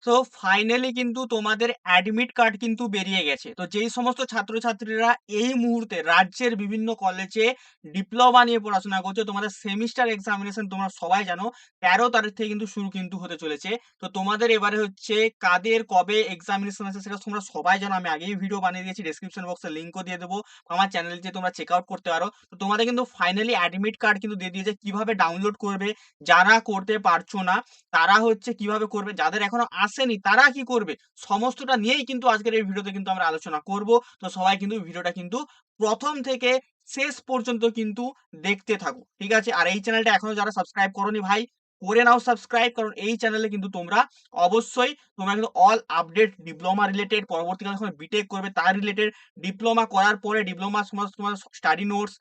তো ফাইনালি কিন্তু তোমাদের অ্যাডমিট কার্ড কিন্তু বেরিয়ে গেছে। তো যেই সমস্ত ছাত্রছাত্রীরা এই মুহূর্তে রাজ্যের বিভিন্ন কলেজে ডিপ্লোমা নিয়ে পড়াশোনা করছো, তোমাদের সেমিস্টার এক্সামিনেশন তোমরা সবাই জানো ১৩ তারিখ থেকে কিন্তু শুরু কিন্তু হতে চলেছে। তো তোমাদের এবারে হচ্ছে কাদের কবে এক্সামিনেশন আছে সেটা তোমরা সবাই জানো। আমি আগেই ভিডিও বানিয়ে দিয়েছি, ডেসক্রিপশন বক্সে লিংকও দিয়ে দেবো। আমার চ্যানেলে যেয়ে তোমরা চেক আউট করতে পারো। তো তোমাদের কিন্তু ফাইনালি অ্যাডমিট কার্ড কিন্তু দিয়ে দিয়েছে। কিভাবে ডাউনলোড করবে, যারা করতে পারছো না তারা হচ্ছে কিভাবে করবে, যাদের এখনো আসেনি তারা কি করবে, সমস্তটা নিয়েই কিন্তু আজকের এই ভিডিওতে কিন্তু আমরা আলোচনা করব। তো সবাই কিন্তু ভিডিওটা কিন্তু প্রথম থেকে শেষ পর্যন্ত কিন্তু দেখতে থাকো, ঠিক আছে? আর এই চ্যানেলটা এখনো যারা সাবস্ক্রাইব করোনি ভাই, করে নাও সাবস্ক্রাইব, কারণ এই চ্যানেলে কিন্তু তোমরা অবশ্যই তোমরা কিন্তু অল আপডেট ডিপ্লোমা রিলেটেড, পরবর্তীকালে যখন বিটেক করবে তার রিলেটেড, ডিপ্লোমা করার পরে ডিপ্লোমা সমস্ত তোমার স্টাডি নোটস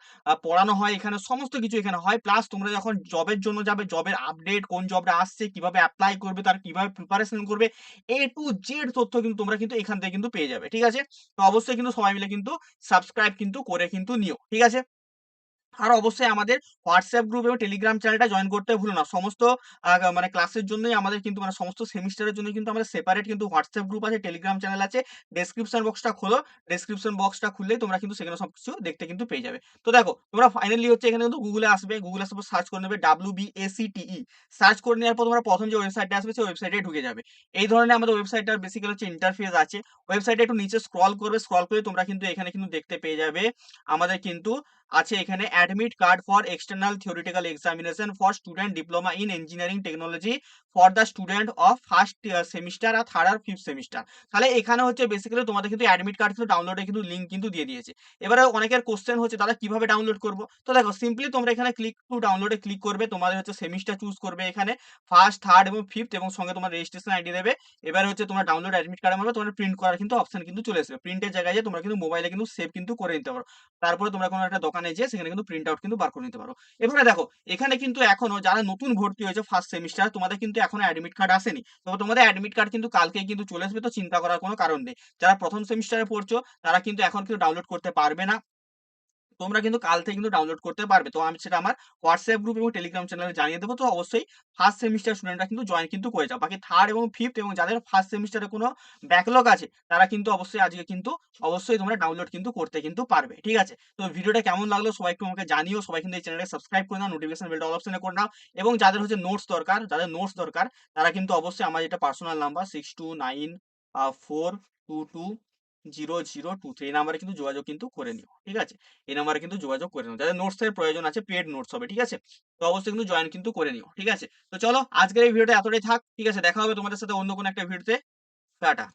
পড়ানো হয় এখানে, সমস্ত কিছু এখানে হয়। প্লাস তোমরা যখন জবের জন্য যাবে, জবের আপডেট, কোন জবটা আসছে, কিভাবে অ্যাপ্লাই করবে, তার কিভাবে প্রিপারেশন করবে, এ টু জেড তথ্য কিন্তু তোমরা কিন্তু এখান থেকে কিন্তু পেয়ে যাবে, ঠিক আছে? তো অবশ্যই কিন্তু সবাই মিলে কিন্তু সাবস্ক্রাইব কিন্তু করে কিন্তু নিও, ঠিক আছে? আর অবশ্যই আমাদের হোয়াটসঅ্যাপ গ্রুপ এবং টেলিগ্রাম চ্যানেলটা জয়েন করতে ভুলো না। সমস্ত মানে ক্লাসের জন্যই আমাদের কিন্তু মানে সমস্ত সেমিস্টারের জন্য কিন্তু আমাদের সেপারেট কিন্তু হোয়াটসঅ্যাপ গ্রুপ আছে, টেলিগ্রাম চ্যানেল আছে। ডেসক্রিপশন বক্সটা খোলো। ডেসক্রিপশন বক্সটা খুললেই তোমরা কিন্তু সেখানে সবকিছু দেখতে কিন্তু পেয়ে যাবে। তো দেখো, তোমরা ফাইনালি হচ্ছে এখানে কিন্তু গুগলে আসবে। গুগলে আসার পর সার্চ করে নেবে WBACTE। সার্চ করে নেওয়ার পর তোমরা প্রথম যে ওয়েবসাইটটা আসবে সেই ওয়েবসাইটে ঢুকে যাবে। এই ধরনের আমাদের ওয়েবসাইটটার বেসিক্যালি হচ্ছে ইন্টারফেস আছে। ওয়েবসাইটে একটু নিচে স্ক্রল করবে। স্ক্রল করে তোমরা কিন্তু এখানে কিন্তু দেখতে পেয়ে যাবে আমাদের কিন্তু আছে এখানে admit card for external theoretical examination for student diploma in engineering technology for the student of first semester আর থার্ড আর ফিফথ সেমিস্টার। তাহলে এখানে হচ্ছে বেসিক্যালি তোমাদের কিন্তু অ্যাডমিট কার্ড কিন্তু ডাউনলোডে কিন্তু লিঙ্ক কিন্তু দিয়ে দিয়েছে। এবারে অনেকের কোশ্চেন হচ্ছে দাদা কিভাবে ডাউনলোড করবো? তো দেখো, সিম্পলি তোমরা এখানে ক্লিক টু ডাউনলোডে ক্লিক করবে, তোমাদের হচ্ছে সেমিস্টার চুজ করবে এখানে, ফার্স্ট, থার্ড এবং ফিফথ, এবং সঙ্গে তোমার রেজিস্ট্রেশন আইডি দেবে। এবার হচ্ছে তোমরা ডাউনলোড অ্যাডমিট কার্ডের মধ্যে তোমার প্রিন্ট করার কিন্তু অপশন কিন্তু চলে আসবে। প্রিন্টের জায়গায় যে তোমরা কিন্তু মোবাইলে কিন্তু সেভ কিন্তু করে নিতে পারো। তারপরে তোমরা কোনো একটা দোকানে যেয়ে সেখানে কিন্তু প্রিন্ট আউট কিন্তু বার করে নিতে পারো। এবারে দেখো, এখানে কিন্তু এখনো যারা নতুন ভর্তি হয়েছে ফার্স্ট সেমিস্টার, তোমাদের কিন্তু এখনো অ্যাডমিট কার্ড আসেনি। তবে তোমাদের অ্যাডমিট কার্ড কিন্তু কালকেই কিন্তু চলে আসবে, তো চিন্তা করার কোনো কারণ নেই। যারা প্রথম সেমিস্টারে পড়ছো তারা কিন্তু এখন কিন্তু ডাউনলোড করতে পারবে না। তোমরা কিন্তু কাল থেকে কিন্তু ডাউনলোড করতে পারবে। তো আমি সেটা আমার হোয়াটসঅ্যাপ গ্রুপ এবং টেলিগ্রাম চ্যানেলে জানিয়ে দেবো। তো অবশ্যই ফার্স্ট সেমিস্টার স্টুডেন্টরা কিন্তু জয়েন কিন্তু করে যাও। বাকি থার্ড এবং ফিফথ এবং যাদের ফার্স্ট সেমিস্টারে কোনো ব্যাকলগ আছে তারা কিন্তু অবশ্যই আজকে কিন্তু অবশ্যই তোমরা ডাউনলোড কিন্তু করতে কিন্তু পারবে, ঠিক আছে? তো ভিডিওটা কেমন লাগলো সবাই একটু আমাকে জানিও। সবাই কিন্তু এই চ্যানেলটাকে সাবস্ক্রাইব করে নাও, নোটিফিকেশন বেলটা অল অপশনে করে নাও। এবং যাদের হচ্ছে নোটস দরকার, যাদের নোটস দরকার তারা কিন্তু অবশ্যই আমার যেটা পার্সোনাল নাম্বার 6294220023 এই নাম্বারে কিন্তু যোগাযোগ কিন্তু করে নিও, ঠিক আছে? এই নাম্বারে কিন্তু যোগাযোগ করে নিও। যাদের নোটস এর প্রয়োজন আছে, পেড নোটস হবে, ঠিক আছে? তো অবশ্যই কিন্তু জয়েন কিন্তু করে নিও, ঠিক আছে? তো চলো আজকের এই ভিডিওটা এতটাই থাক, ঠিক আছে? দেখা হবে তোমাদের সাথে অন্য কোনো একটা ভিডিওতে। টাটা।